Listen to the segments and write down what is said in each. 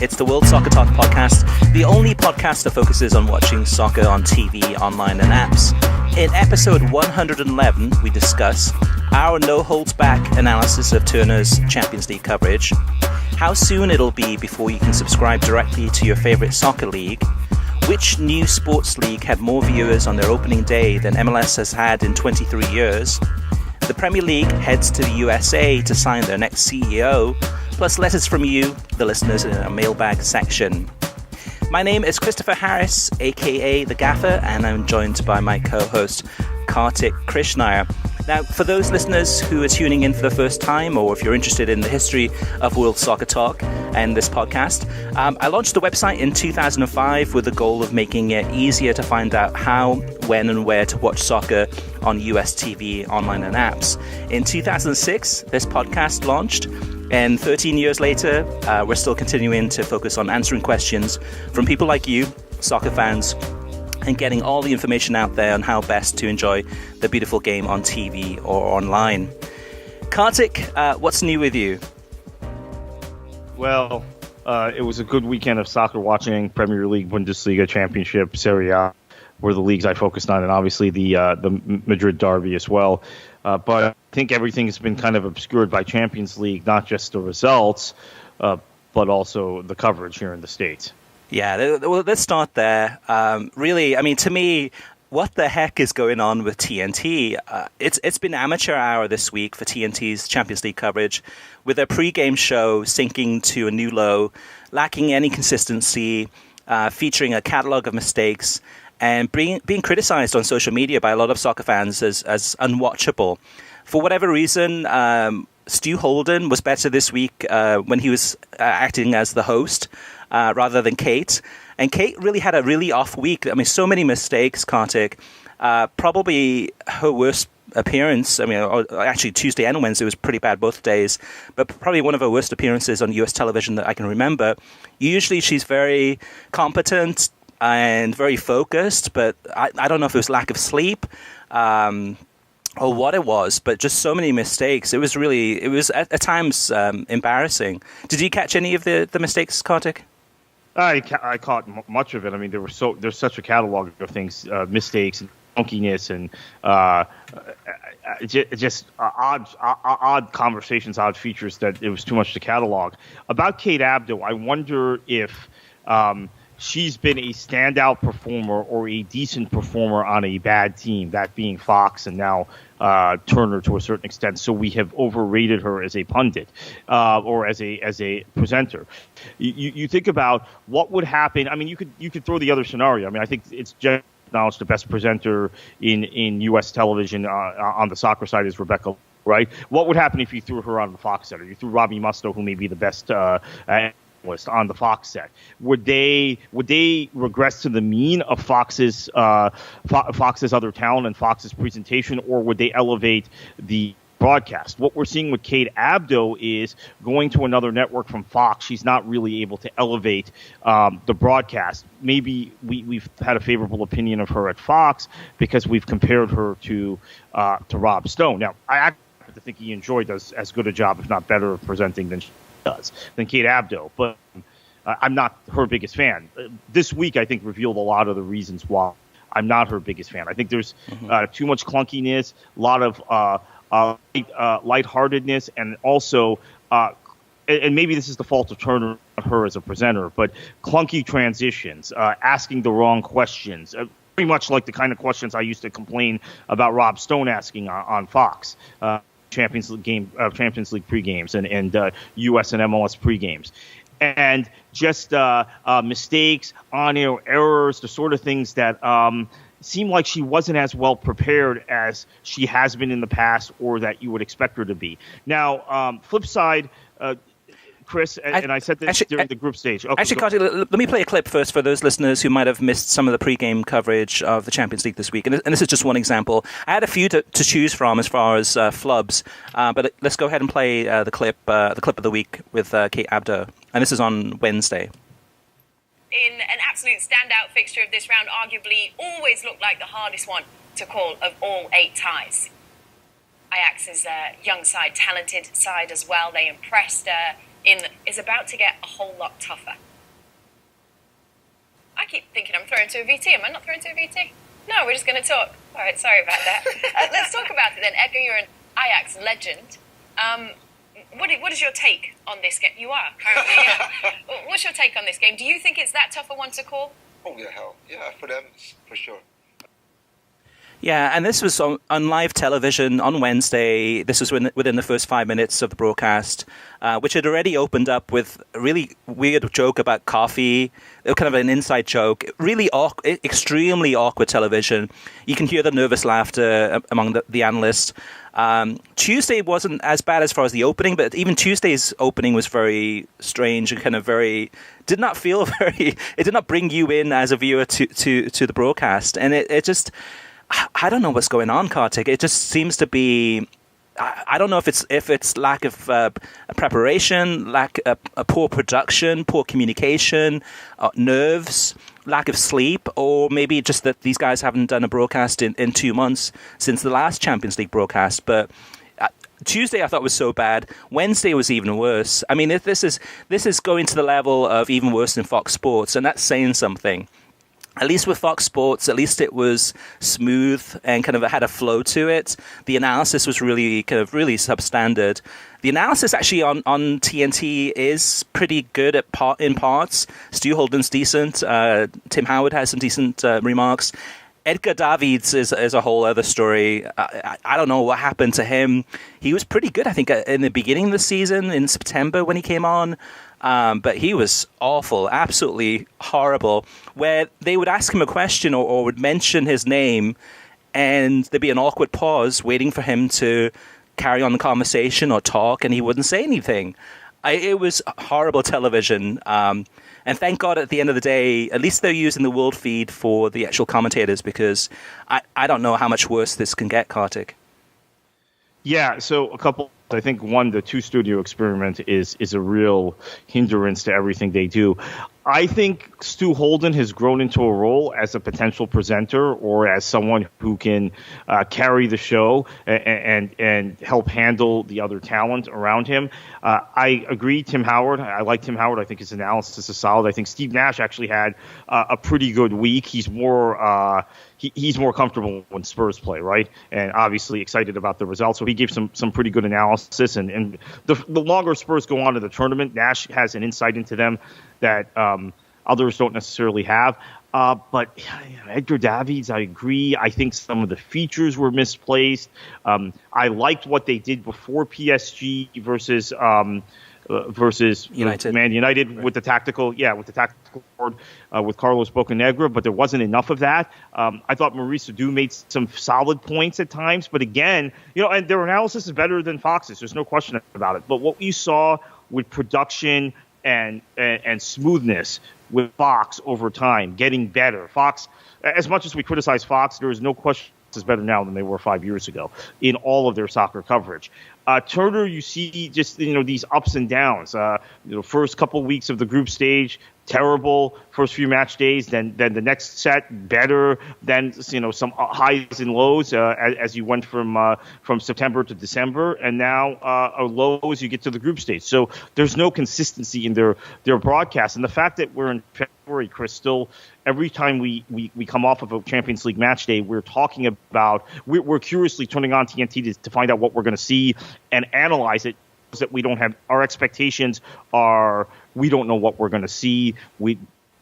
It's the World Soccer Talk podcast, the only podcast that focuses on watching soccer on TV, online, and apps. In episode 111, we discuss our no-holds-back analysis of Turner's Champions League coverage, how soon it'll be before you can subscribe directly to your favorite soccer league, which new sports league had more viewers on their opening day than MLS has had in 23 years, the Premier League heads to the USA to sign their next CEO, plus letters from you, the listeners, in our mailbag section. My name is Christopher Harris, aka The Gaffer, and I'm joined by my co-host, Kartik Krishnaiyer. Now, for those listeners who are tuning in for the first time, or if you're interested in the history of World Soccer Talk and this podcast, I launched the website in 2005 with the goal of making it easier to find out how, when, and where to watch soccer on US TV, online, and apps. In 2006, this podcast launched, and 13 years later, we're still continuing to focus on answering questions from people like you, soccer fans, and getting all the information out there on how best to enjoy the beautiful game on TV or online. Kartik, what's new with you? Well, it was a good weekend of soccer watching. Premier League, Bundesliga, Championship, Serie A were the leagues I focused on, and obviously the Madrid derby as well. But I think everything has been kind of obscured by Champions League, not just the results, but also the coverage here in the States. Yeah, well, let's start there. Really, I mean, to me, what the heck is going on with TNT? It's been amateur hour this week for TNT's Champions League coverage, with their pre-game show sinking to a new low, lacking any consistency, featuring a catalogue of mistakes, and being criticized on social media by a lot of soccer fans as unwatchable. For whatever reason, Stu Holden was better this week when he was acting as the host, rather than Kate. And Kate really had a really off week. I mean, so many mistakes, Kartik. Probably her worst appearance. I mean, actually, Tuesday and Wednesday was pretty bad both days, but probably one of her worst appearances on US television that I can remember. Usually she's very competent and very focused, but I don't know if it was lack of sleep or what it was, but just so many mistakes. It was at times embarrassing. Did you catch any of the mistakes, Kartik? I caught much of it. I mean, there's such a catalog of things, mistakes and funkiness, and just odd conversations, odd features that it was too much to catalog. About Kate Abdo, I wonder if she's been a standout performer or a decent performer on a bad team, that being Fox and now Turner to a certain extent. So we have overrated her as a pundit or as a presenter. You think about what would happen. I mean, you could throw the other scenario. I mean, I think it's just acknowledged the best presenter in U.S. television on the soccer side is Rebecca. Right? What would happen if you threw her on the Fox set, or you threw Robbie Mustoe, who may be the best on the Fox set? Would they regress to the mean of Fox's other talent and Fox's presentation, or would they elevate the broadcast? What we're seeing with Kate Abdo is going to another network from Fox. She's not really able to elevate the broadcast. Maybe we've had a favorable opinion of her at Fox because we've compared her to Rob Stone. Now, I have to think Ian Joy does as good a job, if not better, of presenting than Kate Abdo, but I'm not her biggest fan. This week, I think, revealed a lot of the reasons why I'm not her biggest fan. I think there's too much clunkiness, a lot of lightheartedness, and also, and maybe this is the fault of Turner, not her as a presenter, but clunky transitions, asking the wrong questions. Pretty much like the kind of questions I used to complain about Rob Stone asking on Fox. Champions League pregames and US and MLS pregames, and just mistakes, on-air errors, the sort of things that seem like she wasn't as well prepared as she has been in the past, or that you would expect her to be. Now, flip side, Chris, and I said this during the group stage. Okay, actually, Kartik, let me play a clip first for those listeners who might have missed some of the pre-game coverage of the Champions League this week. And this is just one example. I had a few to choose from as far as flubs, but let's go ahead and play the clip of the week with Kate Abdo. And this is on Wednesday. In an absolute standout fixture of this round, arguably always looked like the hardest one to call of all 8 ties. Ajax's young side, talented side as well. They impressed. Is about to get a whole lot tougher I keep thinking I'm throwing to a VT. Am I not throwing to a VT? No, we're just going to talk. All right, sorry about that. Let's talk about it then. Edgar, you're an Ajax legend. What is your take on this game? You are currently. Yeah. What's your take on this game? Do you think it's that tough a one to call? Oh yeah, hell yeah, for them for sure. Yeah, and this was on live television on Wednesday. This was within the first 5 minutes of the broadcast, which had already opened up with a really weird joke about coffee, kind of an inside joke. Really extremely awkward television. You can hear the nervous laughter among the analysts. Tuesday wasn't as bad as far as the opening, but even Tuesday's opening was very strange and kind of did not feel it did not bring you in as a viewer to the broadcast. And it just, I don't know what's going on, Kartik. It just seems to be, I don't know if it's lack of preparation, lack of poor production, poor communication, nerves, lack of sleep, or maybe just that these guys haven't done a broadcast in 2 months since the last Champions League broadcast. But Tuesday I thought was so bad. Wednesday was even worse. I mean, if this is going to the level of even worse than Fox Sports, and that's saying something. At least with Fox Sports, at least it was smooth and kind of had a flow to it. The analysis was really substandard. The analysis actually on TNT is pretty good in parts. Stu Holden's decent. Tim Howard has some decent remarks. Edgar Davids is a whole other story. I don't know what happened to him. He was pretty good, I think, in the beginning of the season, in September when he came on. But he was awful, absolutely horrible, where they would ask him a question or would mention his name, and there'd be an awkward pause waiting for him to carry on the conversation or talk, and he wouldn't say anything. It was horrible television. And thank God at the end of the day, at least they're using the world feed for the actual commentators, because I don't know how much worse this can get, Kartik. Yeah, so a couple. I think the two-studio experiment is a real hindrance to everything they do. I think Stu Holden has grown into a role as a potential presenter or as someone who can carry the show and help handle the other talent around him. I agree, Tim Howard. I like Tim Howard. I think his analysis is solid. I think Steve Nash actually had a pretty good week. He's more he's more comfortable when Spurs play, right? And obviously excited about the results. So he gave some pretty good analysis. And the longer Spurs go on to the tournament, Nash has an insight into them that others don't necessarily have. But Edgar Davids, I agree. I think some of the features were misplaced. I liked what they did before PSG versus United. Man United, right, with the tactical board with Carlos Bocanegra, but there wasn't enough of that. I thought Maurice Adu made some solid points at times, but again, and their analysis is better than Fox's. There's no question about it. But what we saw with production and smoothness with Fox over time, getting better. Fox, as much as we criticize Fox, there is no question is better now than they were 5 years ago in all of their soccer coverage. Turner, you see just these ups and downs. First couple weeks of the group stage, terrible. First few match days, then the next set better. Then some highs and lows as you went from September to December, and now a low as you get to the group stage. So there's no consistency in their broadcast, and the fact that we're in February, Chris, still every time we come off of a Champions League match day, we're talking about we're curiously turning on TNT to find out what we're going to see and analyze it. That we don't have our expectations are we don't know what we're going to see.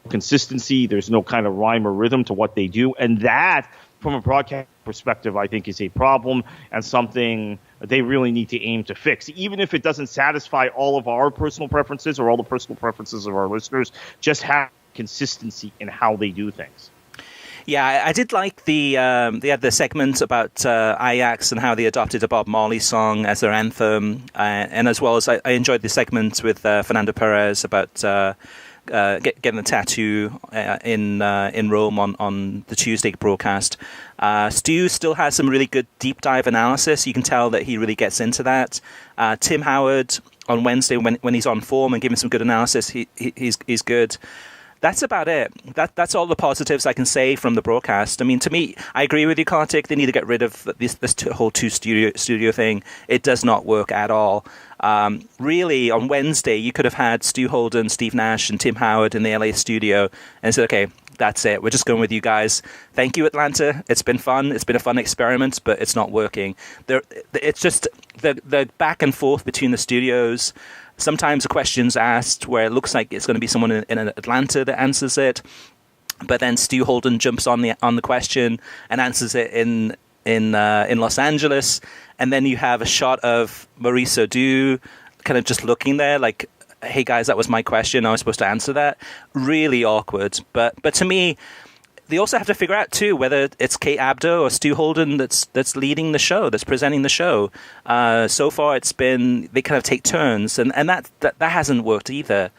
Consistency, there's no kind of rhyme or rhythm to what they do, and that from a broadcast perspective I think is a problem and something they really need to aim to fix, even if it doesn't satisfy all of our personal preferences or all the personal preferences of our listeners. Just have consistency in how they do things. Yeah, I did like they had the segment about Ajax and how they adopted a Bob Marley song as their anthem, and as well as I enjoyed the segment with Fernando Perez about getting the tattoo in Rome on the Tuesday broadcast. Stu still has some really good deep dive analysis. You can tell that he really gets into that. Tim Howard on Wednesday when he's on form and giving some good analysis, he's good. That's about it. That's all the positives I can say from the broadcast. I mean, to me, I agree with you, Kartik. They need to get rid of this whole two-studio thing. It does not work at all. Really, on Wednesday, you could have had Stu Holden, Steve Nash, and Tim Howard in the LA studio and said, okay, that's it. We're just going with you guys. Thank you, Atlanta. It's been fun. It's been a fun experiment, but it's not working. It's just the back and forth between the studios. Sometimes a question's asked where it looks like it's going to be someone in Atlanta that answers it, but then Stu Holden jumps on the question and answers it in Los Angeles, and then you have a shot of Maurice O'Du kind of just looking there like, hey guys, that was my question, I was supposed to answer that. Really awkward. But to me, they also have to figure out too whether it's Kate Abdo or Stu Holden that's leading the show, that's presenting the show. So far it's been, they kind of take turns, and that hasn't worked either.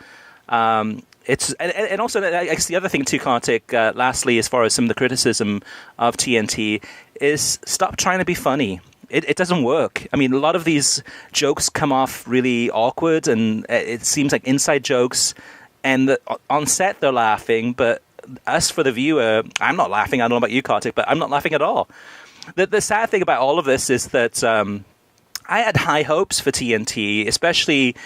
It's and also I guess the other thing too, Kartik, lastly, as far as some of the criticism of TNT, is stop trying to be funny. It doesn't work. I mean, a lot of these jokes come off really awkward, and it seems like inside jokes, and on set they're laughing, but us, for the viewer, I'm not laughing. I don't know about you, Kartik, but I'm not laughing at all. The sad thing about all of this is that I had high hopes for TNT, especially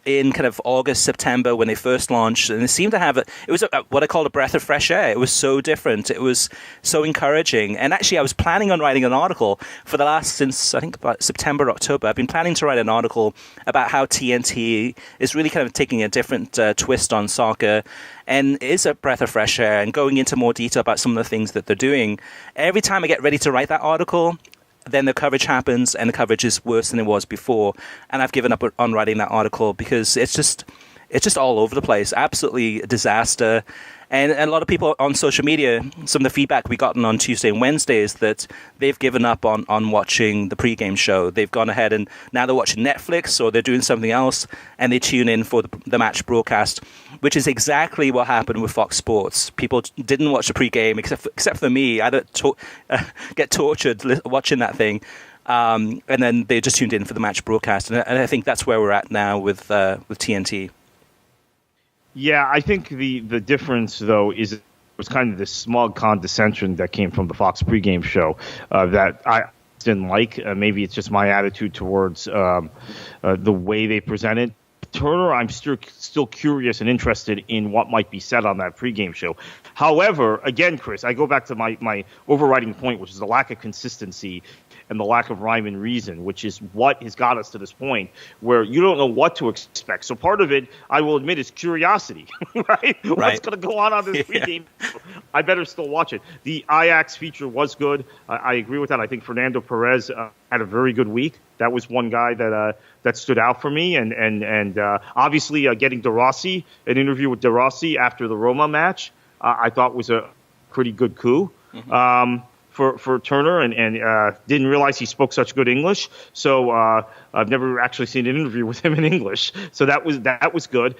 in kind of August, September when they first launched, and it seemed to have it was what I call a breath of fresh air. It was so different. It was so encouraging. And actually, I was planning on writing an article for since I think about September, October. I've been planning to write an article about how TNT is really kind of taking a different twist on soccer and is a breath of fresh air, and going into more detail about some of the things that they're doing. Every time I get ready to write that article, then the coverage happens, and the coverage is worse than it was before. And I've given up on writing that article because it's just all over the place. Absolutely a disaster. And a lot of people on social media, some of the feedback we gotten on Tuesday and Wednesday is that they've given up on watching the pregame show. They've gone ahead and now they're watching Netflix or they're doing something else, and they tune in for the match broadcast, which is exactly what happened with Fox Sports. People didn't watch the pregame, except for me. I get tortured watching that thing. And then they just tuned in for the match broadcast. And I think that's where we're at now with TNT. Yeah, I think the difference, though, is it was kind of this smug condescension that came from the Fox pregame show that I didn't like. Maybe it's just my attitude towards the way they present it. Turner, I'm still curious and interested in what might be said on that pregame show. However, again, Chris, I go back to my overriding point, which is the lack of consistency and the lack of rhyme and reason, which is what has got us to this point where you don't know what to expect. So part of it, I will admit, is curiosity, right? What's going to go on this pregame? I better still watch it. The Ajax feature was good. I agree with that. I think Fernando Perez had a very good week. That was one guy that stood out for me, and obviously getting De Rossi, an interview with De Rossi after the Roma match, I thought was a pretty good coup. Mm-hmm. For Turner, and didn't realize he spoke such good English. So I've never actually seen an interview with him in English. So that was good.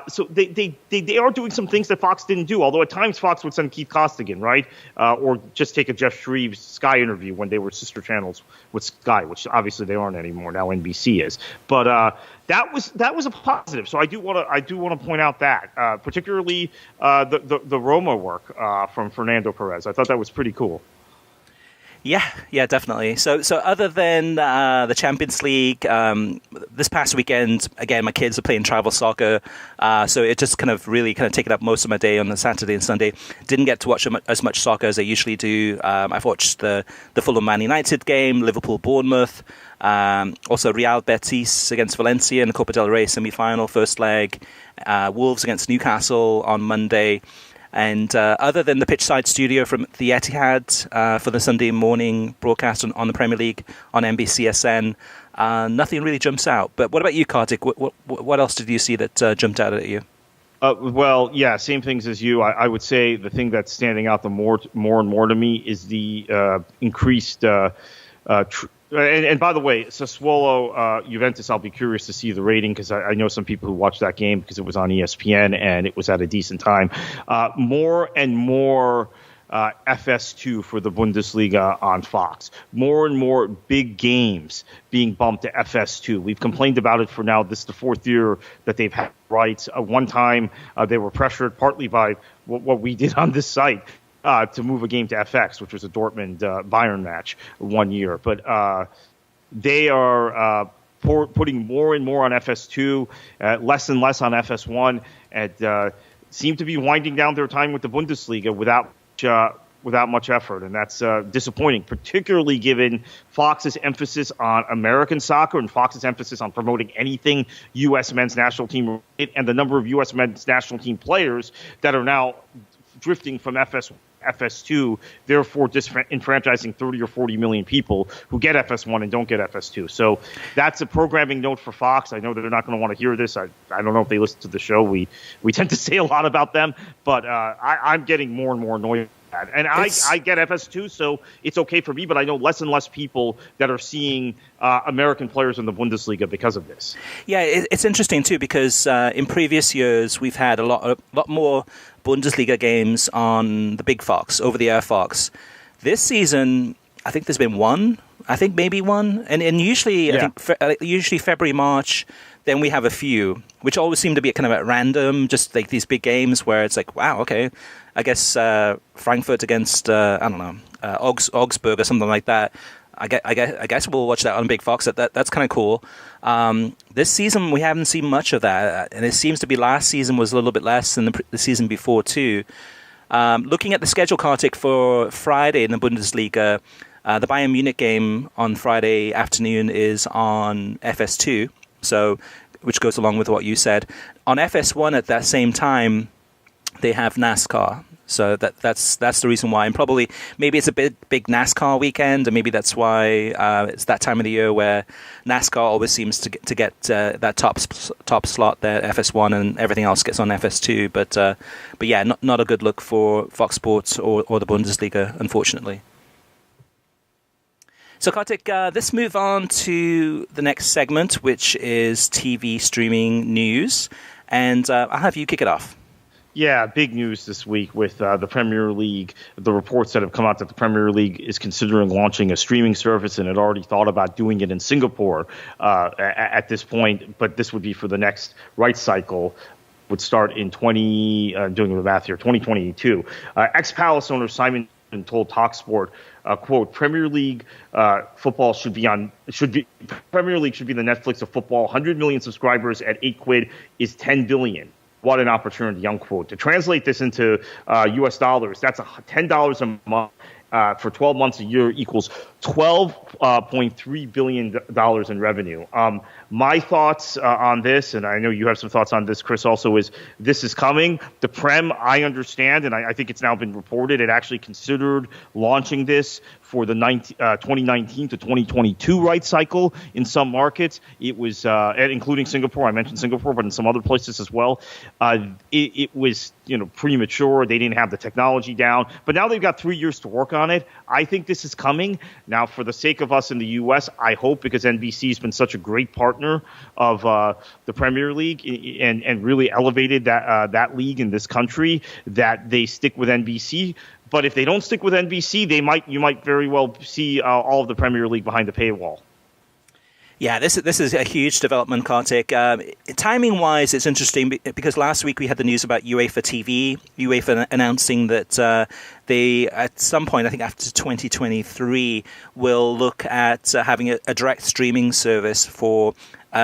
So they are doing some things that Fox didn't do. Although at times Fox would send Keith Costigan, right, or just take a Jeff Shreves Sky interview when they were sister channels with Sky, which obviously they aren't anymore. Now NBC is. But that was a positive. So I do want to point out that particularly the Roma work from Fernando Perez. I thought that was pretty cool. Yeah, definitely. So other than the Champions League, this past weekend, again, my kids are playing travel soccer, so it just kind of taken up most of my day on the Saturday and Sunday. Didn't get to watch as much soccer as I usually do. I've watched the Fulham Man United game, Liverpool Bournemouth, also Real Betis against Valencia in the Copa del Rey semi-final, first leg, Wolves against Newcastle on Monday. And other than the pitchside studio from the Etihad for the Sunday morning broadcast on the Premier League on NBCSN, nothing really jumps out. But what about you, Kartik? What else did you see that jumped out at you? Well, yeah, same things as you. I would say the thing that's standing out the more and more to me is the increased and by the way, Sassuolo Juventus, I'll be curious to see the rating because I know some people who watched that game because it was on ESPN and it was at a decent time. More and more FS2 for the Bundesliga on Fox. More and more big games being bumped to FS2. We've complained about it for now. This is the fourth year that they've had rights. One time they were pressured partly by what we did on this site. To move a game to FX, which was a Dortmund Bayern match one year. But they are putting more and more on FS2, less and less on FS1. And seem to be winding down their time with the Bundesliga without much effort, and that's disappointing, particularly given Fox's emphasis on American soccer and Fox's emphasis on promoting anything U.S. men's national team and the number of U.S. men's national team players that are now drifting from FS2, therefore disenfranchising 30 or 40 million people who get FS1 and don't get FS2. So that's a programming note for Fox. I know that they're not going to want to hear this. I don't know if they listen to the show. We tend to say a lot about them, but I'm getting more and more annoyed. And I get FS2, so it's okay for me, but I know less and less people that are seeing American players in the Bundesliga because of this. Yeah, it's interesting, too, because in previous years, we've had a lot more Bundesliga games on the big Fox, over-the-air Fox. This season, I think there's been one. I think maybe one. And usually, yeah. I think usually February, March, then we have a few, which always seem to be kind of at random, just like these big games where it's like, wow, okay, I guess Frankfurt against, I don't know, Augsburg or something like that. I guess we'll watch that on Big Fox. That's kind of cool. This season, we haven't seen much of that. And it seems to be last season was a little bit less than the season before, too. Looking at the schedule, Kartik, for Friday in the Bundesliga, the Bayern Munich game on Friday afternoon is on FS2. So, which goes along with what you said. On FS1 at that same time, they have NASCAR. So that's the reason why. And probably, maybe it's a big NASCAR weekend, and maybe that's why it's that time of the year where NASCAR always seems to get that top slot there, FS1, and everything else gets on FS2. But yeah, not a good look for Fox Sports or the Bundesliga, unfortunately. So, Kartik, let's move on to the next segment, which is TV streaming news. And I'll have you kick it off. Yeah, big news this week with the Premier League. The reports that have come out that the Premier League is considering launching a streaming service and had already thought about doing it in Singapore at this point. But this would be for the next rights cycle. Would start in 2022. Ex-Palace owner Simon told TalkSport, quote, Premier League football Premier League should be the Netflix of football. 100 million subscribers at £8 is 10 billion. What an opportunity, unquote. To translate this into U.S. dollars, that's $10 a month for 12 months a year equals $12.3 billion in revenue. My thoughts on this, and I know you have some thoughts on this, Chris, also, is this is coming. The Prem, I understand, and I think it's now been reported, it actually considered launching this for the 2019 to 2022 rights cycle in some markets. It was, including Singapore. I mentioned Singapore, but in some other places as well. It was, premature. They didn't have the technology down. But now they've got 3 years to work on it. I think this is coming. Now, for the sake of us in the U.S., I hope, because NBC has been such a great partner of the Premier League and really elevated that league in this country, that they stick with NBC. But if they don't stick with NBC, you might very well see all of the Premier League behind the paywall. Yeah, this is a huge development, Kartik. Timing-wise, it's interesting because last week we had the news about UEFA TV. UEFA announcing that they, at some point, I think after 2023, will look at having a direct streaming service for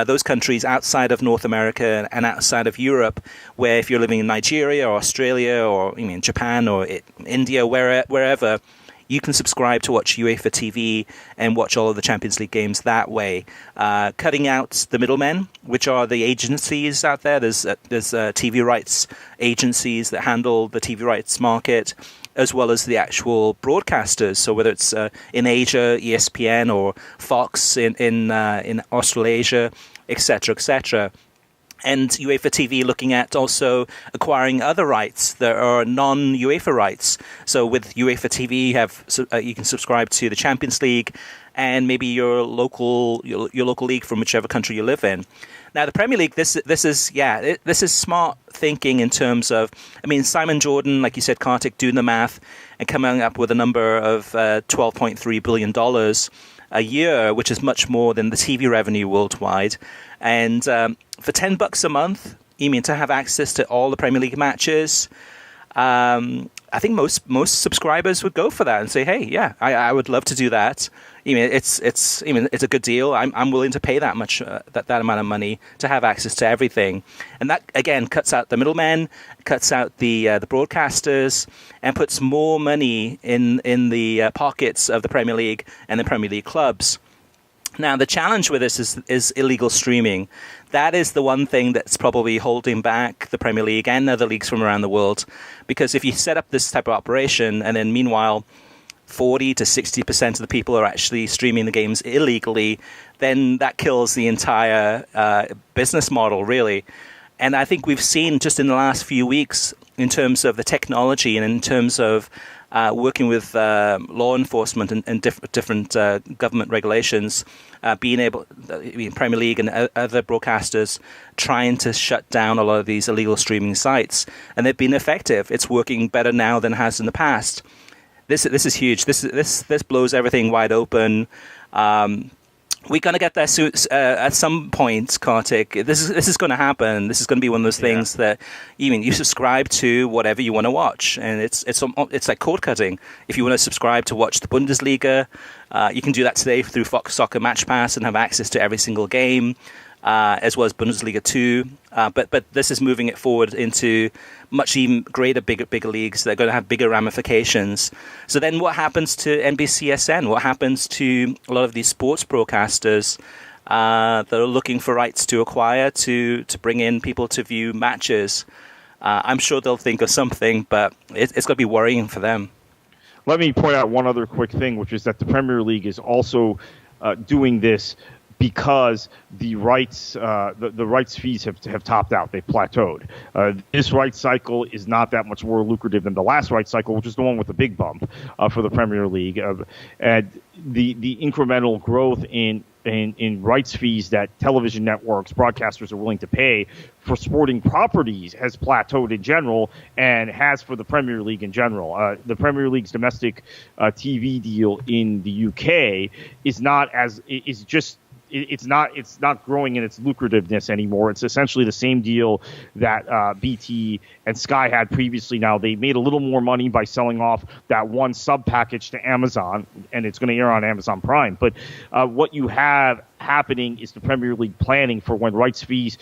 those countries outside of North America and outside of Europe, where if you're living in Nigeria or Australia or Japan or India, wherever, you can subscribe to watch UEFA TV and watch all of the Champions League games that way, cutting out the middlemen, which are the agencies out there. There's TV rights agencies that handle the TV rights market, as well as the actual broadcasters. So whether it's in Asia, ESPN, or Fox in Australasia, etc., etc. And UEFA TV looking at also acquiring other rights that are non-UEFA rights. So with UEFA TV, you can subscribe to the Champions League and maybe your local league from whichever country you live in. Now, the Premier League, this is smart thinking in terms of, Simon Jordan, like you said, Kartik, doing the math and coming up with a number of $12.3 billion a year, which is much more than the TV revenue worldwide. And for $10 a month, to have access to all the Premier League matches, I think most subscribers would go for that and say, hey, yeah, I would love to do that. It's a good deal. I'm willing to pay that much that amount of money to have access to everything, and that again cuts out the middlemen, cuts out the broadcasters, and puts more money in the pockets of the Premier League and the Premier League clubs. Now, the challenge with this is illegal streaming. That is the one thing that's probably holding back the Premier League and other leagues from around the world. Because if you set up this type of operation and then meanwhile 40 to 60% of the people are actually streaming the games illegally, then that kills the entire business model, really. And I think we've seen just in the last few weeks, in terms of the technology and in terms of working with law enforcement and different government regulations, Premier League and other broadcasters trying to shut down a lot of these illegal streaming sites, and they've been effective. It's working better now than it has in the past. This is huge. This blows everything wide open. We're going to get there soon, at some point, Kartik. This is going to happen. This is going to be one of those things that even you subscribe to whatever you want to watch, and it's like cord cutting. If you want to subscribe to watch the Bundesliga, you can do that today through Fox Soccer Match Pass and have access to every single game, as well as Bundesliga 2. But this is moving it forward into much even greater, bigger leagues that are going to have bigger ramifications. So then what happens to NBCSN? What happens to a lot of these sports broadcasters that are looking for rights to acquire to bring in people to view matches? I'm sure they'll think of something, but it's going to be worrying for them. Let me point out one other quick thing, which is that the Premier League is also doing this because the rights fees have topped out. They've plateaued. This rights cycle is not that much more lucrative than the last rights cycle, which is the one with the big bump for the Premier League. And the incremental growth in rights fees that television networks, broadcasters are willing to pay for sporting properties has plateaued in general, and has for the Premier League in general. The Premier League's domestic TV deal in the UK it's not growing in its lucrativeness anymore. It's essentially the same deal that BT and Sky had previously. Now, they made a little more money by selling off that one sub package to Amazon, and it's going to air on Amazon Prime. But what you have happening is the Premier League planning for when rights fees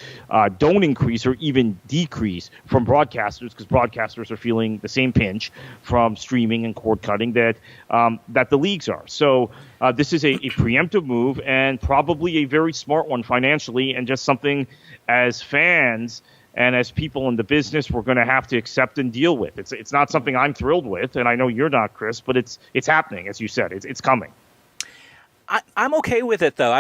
don't increase or even decrease from broadcasters, because broadcasters are feeling the same pinch from streaming and cord cutting that the leagues are. So this is a preemptive move, and probably a very smart one financially, and just something as fans and as people in the business we're going to have to accept and deal with. It's not something I'm thrilled with, and I know you're not, Chris, but it's happening, as you said. It's coming. I'm okay with it, though.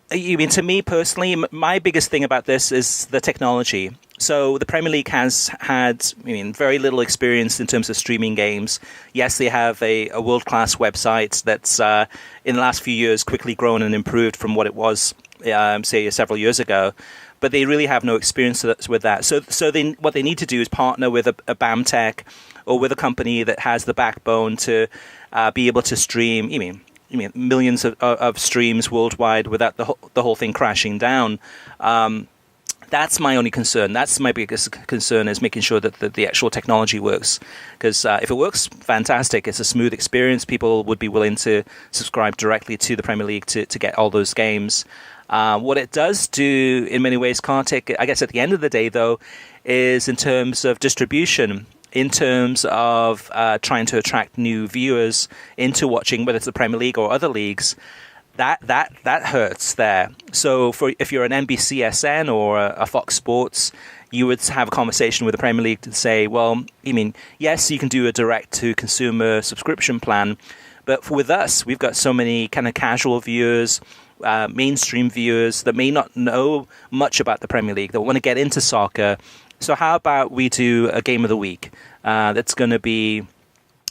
To me personally, my biggest thing about this is the technology. So the Premier League has had, very little experience in terms of streaming games. Yes, they have a world-class website that's in the last few years quickly grown and improved from what it was, say, several years ago. But they really have no experience with that. So what they need to do is partner with a BAM Tech or with a company that has the backbone to be able to stream. Millions of streams worldwide without the whole thing crashing down. That's my only concern. That's my biggest concern, is making sure that the actual technology works. Because if it works, fantastic. It's a smooth experience. People would be willing to subscribe directly to the Premier League to get all those games. What it does do in many ways, Kartik, I guess at the end of the day, though, is in terms of distribution, in terms of trying to attract new viewers into watching, whether it's the Premier League or other leagues, that hurts there. So if you're an NBCSN or a Fox Sports, you would have a conversation with the Premier League to say, well, yes, you can do a direct-to-consumer subscription plan, but with us, we've got so many kind of casual viewers, mainstream viewers that may not know much about the Premier League, that want to get into soccer. So how about we do a game of the week that's going to be,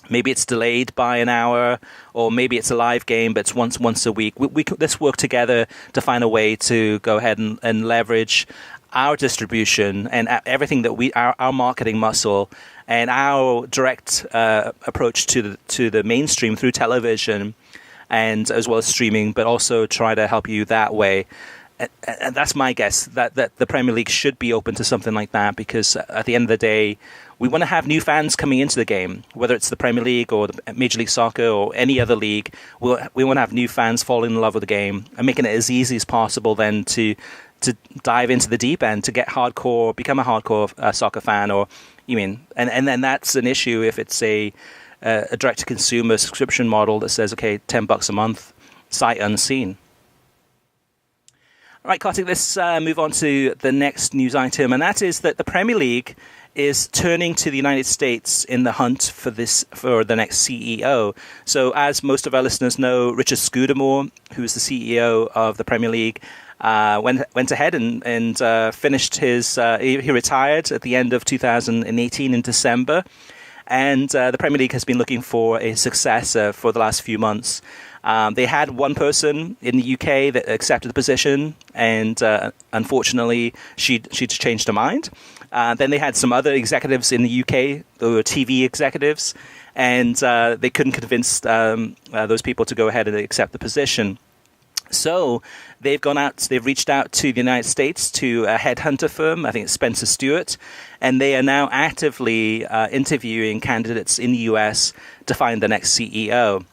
maybe it's delayed by an hour, or maybe it's a live game, but it's once a week. Let's work together to find a way to go ahead and leverage our distribution and everything that our marketing muscle and our direct approach to the mainstream through television, and as well as streaming, but also try to help you that way. And that's my guess, that the Premier League should be open to something like that, because at the end of the day, we want to have new fans coming into the game, whether it's the Premier League or the Major League Soccer or any other league. We want to have new fans falling in love with the game and making it as easy as possible then to dive into the deep end, to get hardcore, become a hardcore soccer fan. Or and then that's an issue if it's a direct-to-consumer subscription model that says, okay, $10 a month, sight unseen. All right, Kartik, let's move on to the next news item, and that is that the Premier League is turning to the United States in the hunt for the next CEO. So as most of our listeners know, Richard Scudamore, who is the CEO of the Premier League, went ahead and finished his... he retired at the end of 2018 in December. And the Premier League has been looking for a successor for the last few months. They had one person in the UK that accepted the position, and unfortunately, she'd changed her mind. Then they had some other executives in the UK, who were TV executives, and they couldn't convince those people to go ahead and accept the position. So they've reached out to the United States, to a headhunter firm, I think it's Spencer Stewart, and they are now actively interviewing candidates in the US to find the next CEO.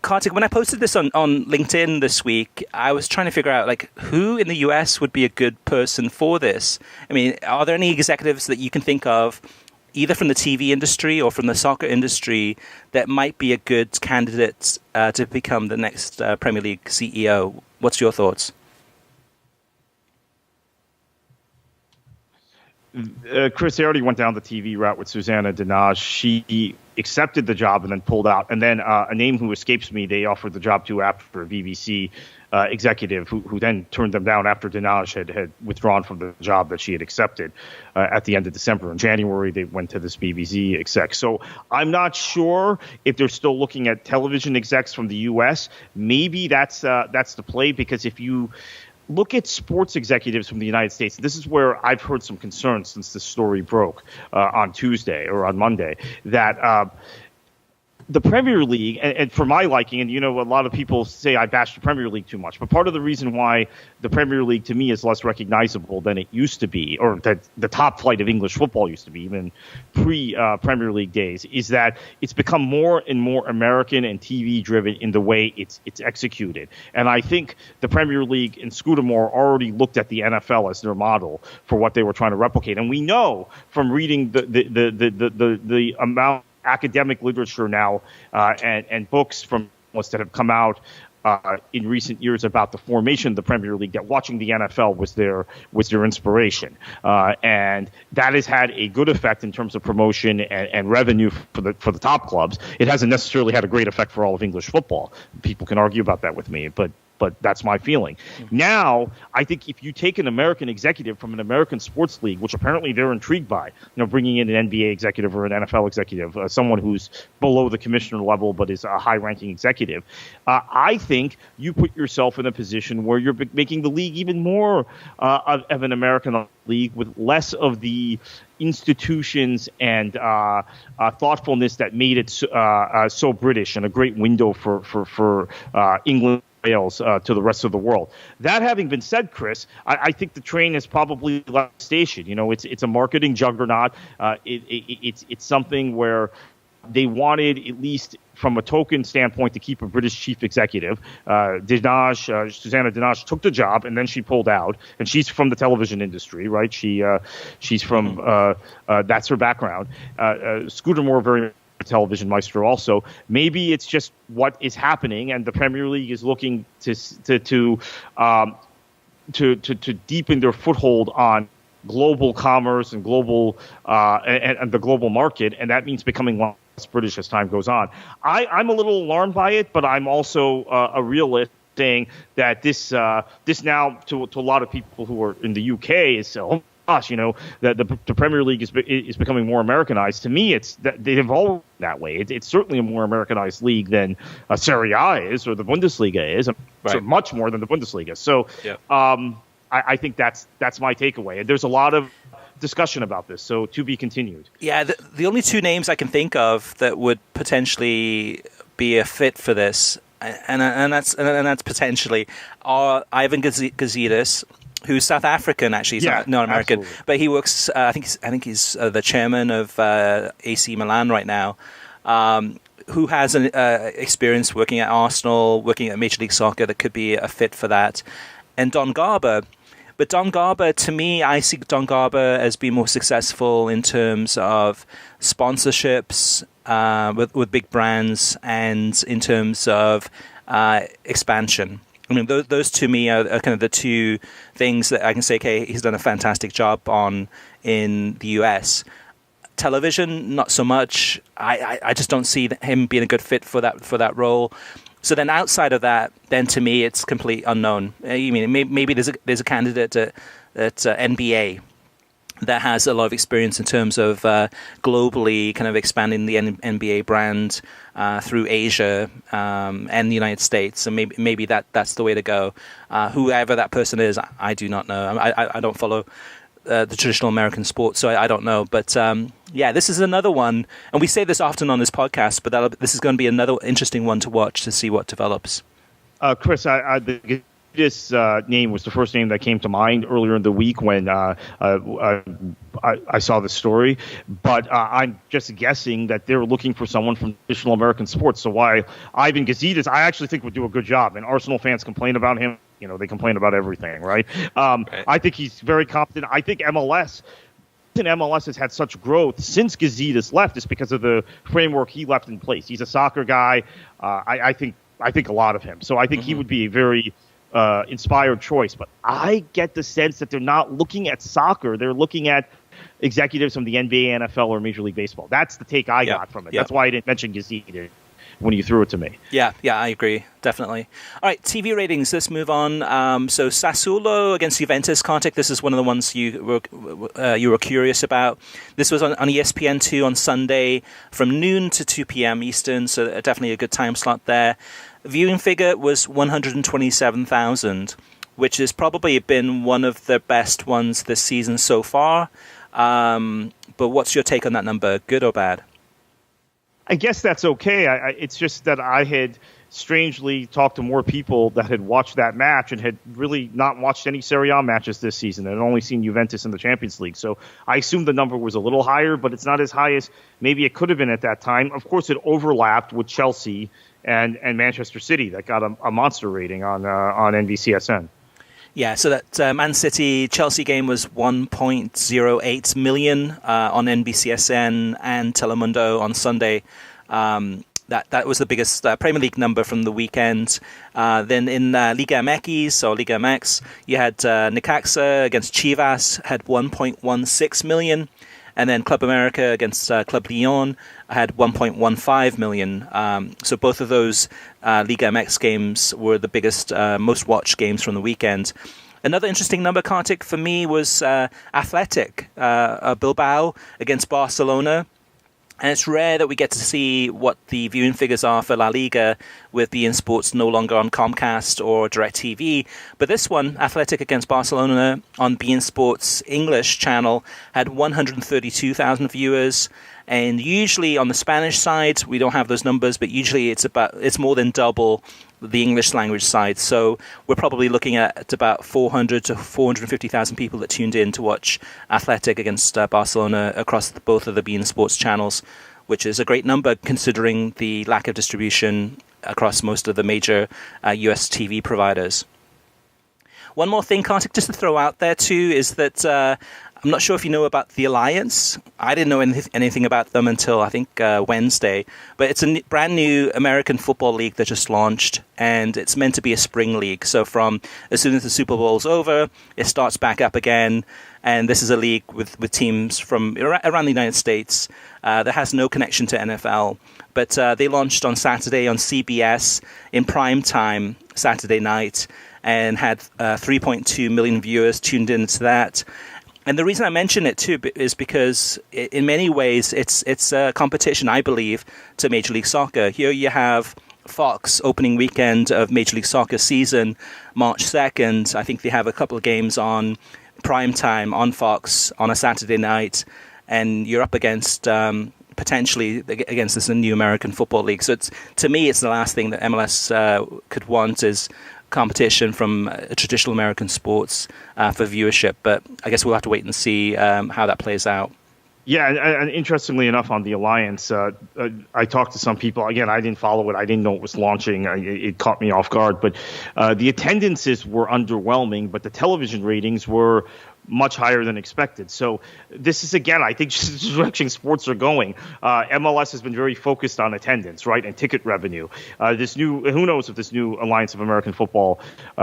Kartik, when I posted this on LinkedIn this week, I was trying to figure out who in the US would be a good person for this. I mean, are there any executives that you can think of, either from the TV industry or from the soccer industry, that might be a good candidate to become the next Premier League CEO? What's your thoughts? Chris, they already went down the TV route with Susanna Dinaj. She accepted the job and then pulled out. And then a name who escapes me, they offered the job to after a BBC executive who then turned them down after Dinaj had withdrawn from the job that she had accepted at the end of December. In January, they went to this BBC exec. So I'm not sure if they're still looking at television execs from the U.S. Maybe that's the play, because if you look at sports executives from the United States, this is where I've heard some concerns since the story broke on Tuesday or on Monday, that the Premier League, and for my liking, and a lot of people say I bash the Premier League too much, but part of the reason why the Premier League to me is less recognizable than it used to be, or that the top flight of English football used to be, even pre-Premier League days, is that it's become more and more American and TV-driven in the way it's executed. And I think the Premier League and Scudamore already looked at the NFL as their model for what they were trying to replicate. And we know from reading the amount academic literature now and books from us that have come out in recent years about the formation of the Premier League, that watching the NFL was their inspiration, and that has had a good effect in terms of promotion and revenue for the top clubs. It hasn't necessarily had a great effect for all of English football. People can argue about that with me, but that's my feeling. Mm-hmm. Now, I think if you take an American executive from an American sports league, which apparently they're intrigued by, bringing in an NBA executive or an NFL executive, someone who's below the commissioner level but is a high-ranking executive, I think you put yourself in a position where you're making the league even more of an American league, with less of the institutions and thoughtfulness that made it so British, and a great window for England to the rest of the world. That having been said, Chris, I think the train has probably left the station. It's a marketing juggernaut. It's something where they wanted, at least from a token standpoint, to keep a British chief executive. Susanna Dinaj took the job, and then she pulled out. And she's from the television industry, right? She's from that's her background. Scudamore, very television maestro also. Maybe it's just what is happening, and the Premier League is looking to deepen their foothold on global commerce and global and the global market, and that means becoming less British as time goes on. I'm a little alarmed by it, but I'm also a realist, saying that this now to a lot of people who are in the UK is gosh, that the Premier League is becoming more Americanized. To me, it's that they've evolved that way. It's certainly a more Americanized league than Serie A is, or the Bundesliga is, right. Much more than the Bundesliga. So, yeah. I think that's my takeaway. There's a lot of discussion about this, so to be continued. Yeah, the only two names I can think of that would potentially be a fit for this and that's potentially Ivan Gazidis, who's South African actually. He's not American, absolutely. But he works. I think he's the chairman of AC Milan right now. Who has an experience working at Arsenal, working at Major League Soccer that could be a fit for that, and Don Garber. But Don Garber, to me, I see Don Garber as being more successful in terms of sponsorships with big brands and in terms of expansion. I mean, those to me are kind of the two things that I can say, okay, he's done a fantastic job on in the US. Television, not so much. I just don't see him being a good fit for that role. So then outside of that, then to me, it's complete unknown. I mean, maybe there's a candidate at NBA that has a lot of experience in terms of globally kind of expanding the NBA brand through Asia and the United States. And maybe that's the way to go. Whoever that person is, I do not know. I don't follow the traditional American sport, so I don't know. But this is another one, and we say this often on this podcast, but this is going to be another interesting one to watch to see what develops. Chris, this name was the first name that came to mind earlier in the week when I saw the story, but I'm just guessing that they're looking for someone from traditional American sports. So why Ivan Gazidis, I actually think would do a good job, and Arsenal fans complain about him. You know, they complain about everything, right? Right. I think he's very competent. I think MLS has had such growth since Gazidis left is because of the framework he left in place. He's a soccer guy. I think a lot of him. So I think he would be a very inspired choice. But I get the sense that they're not looking at soccer. They're looking at executives from the NBA, NFL, or Major League Baseball. That's the take I got from it. That's why I didn't mention Gazidis when you threw it to me. Yeah, I agree. Definitely. All right, TV ratings. Let's move on. So Sassuolo against Juventus. Kartik, this is one of the ones you were curious about. This was on ESPN2 on Sunday from noon to 2 p.m. Eastern, so definitely a good time slot there. Viewing figure was 127,000, which has probably been one of the best ones this season so far. But what's your take on that number? Good or bad? I guess that's okay. It's just that I had strangely talked to more people that had watched that match and had really not watched any Serie A matches this season and only seen Juventus in the Champions League. So I assumed the number was a little higher, but it's not as high as maybe it could have been at that time. Of course, it overlapped with Chelsea and Manchester City that got a monster rating on NBCSN. Yeah, so that Man City-Chelsea game was 1.08 million on NBCSN and Telemundo on Sunday. That was the biggest Premier League number from the weekend. Then in Liga MX, or Liga MX, you had Necaxa against Chivas, had 1.16 million. And then Club America against Club Lyon had 1.15 million. So both of those Liga MX games were the biggest, most watched games from the weekend. Another interesting number, Kartik, for me was Athletic Bilbao against Barcelona. And it's rare that we get to see what the viewing figures are for La Liga with beIN Sports no longer on Comcast or DirecTV. But this one, Athletic against Barcelona on beIN Sports English channel, had 132,000 viewers. And usually on the Spanish side, we don't have those numbers, but usually it's more than double the English language side. So we're probably looking at about 400 to 450,000 people that tuned in to watch Athletic against Barcelona across both of the beIN Sports channels, which is a great number considering the lack of distribution across most of the major US TV providers. One more thing, Kartik, just to throw out there too, is that I'm not sure if you know about the Alliance. I didn't know anything about them until, I think, Wednesday. But it's a brand new American football league that just launched, and it's meant to be a spring league. So from as soon as the Super Bowl's over, it starts back up again. And this is a league with teams from around the United States that has no connection to NFL. But they launched on Saturday on CBS in prime time, Saturday night, and had 3.2 million viewers tuned into that. And the reason I mention it too is because in many ways it's a competition, I believe, to Major League Soccer. Here you have Fox opening weekend of Major League Soccer season, March 2nd. I think they have a couple of games on prime time on Fox on a Saturday night, and you're up against potentially against this new American Football League. So to me, it's the last thing that MLS could want is competition from traditional American sports for viewership. But I guess we'll have to wait and see how that plays out. Yeah, and interestingly enough, on the Alliance, I talked to some people. Again, I didn't follow it. I didn't know it was launching. It caught me off guard. But the attendances were underwhelming, but the television ratings were much higher than expected. So this is, again, I think just the direction sports are going. MLS has been very focused on attendance, right, and ticket revenue. Who knows if this new Alliance of American Football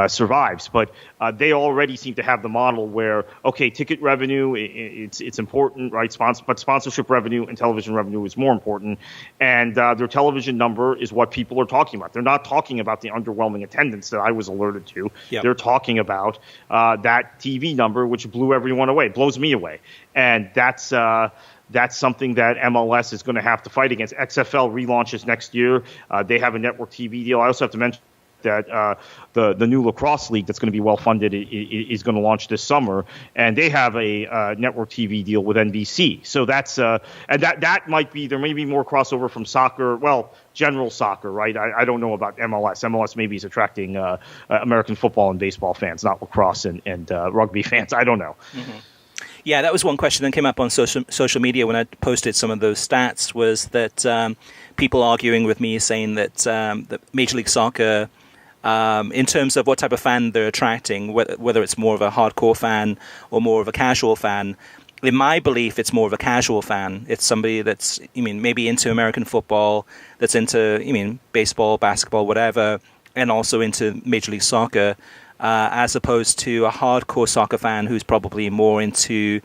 survives, but they already seem to have the model where, okay, ticket revenue, it's important, right, but sponsorship revenue and television revenue is more important, and their television number is what people are talking about. They're not talking about the underwhelming attendance that I was alerted to. Yep. They're talking about that TV number, which blew everyone away, blows me away. And that's something that MLS is going to have to fight against. XFL relaunches next year. They have a network TV deal. I also have to mention that the new lacrosse league that's going to be well funded is going to launch this summer, and they have a network TV deal with NBC. So that's and that might be, there may be more crossover from soccer. Well, general soccer, right? I don't know about MLS. MLS maybe is attracting American football and baseball fans, not lacrosse and rugby fans. I don't know. Mm-hmm. Yeah, that was one question that came up on social media when I posted some of those stats, was that people arguing with me saying that Major League Soccer, in terms of what type of fan they're attracting, whether it's more of a hardcore fan or more of a casual fan, in my belief, it's more of a casual fan. It's somebody that's, maybe into American football, that's into, baseball, basketball, whatever, and also into Major League Soccer, as opposed to a hardcore soccer fan who's probably more into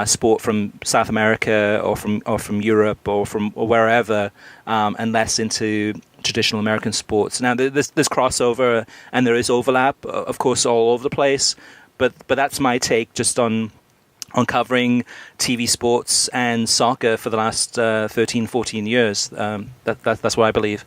sport from South America or from Europe or wherever, and less into traditional American sports. Now, there's crossover and there is overlap, of course, all over the place. But that's my take just on covering TV sports and soccer for the last 13, 14 years. That's what I believe.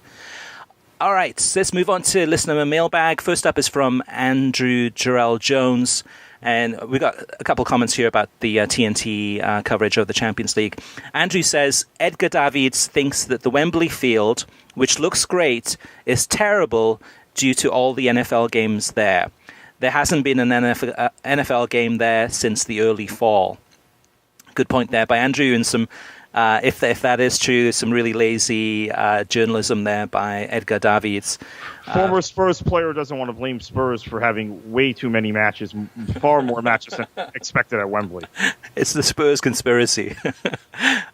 All right, so let's move on to listener mailbag. First up is from Andrew Jarrell Jones. And we got a couple of comments here about the TNT coverage of the Champions League. Andrew says, Edgar Davids thinks that the Wembley field, which looks great, is terrible due to all the NFL games there. There hasn't been an NFL game there since the early fall. Good point there by Andrew, and some, if that is true, some really lazy journalism there by Edgar Davids. Former Spurs player doesn't want to blame Spurs for having way too many matches, far more matches than expected at Wembley. It's the Spurs conspiracy.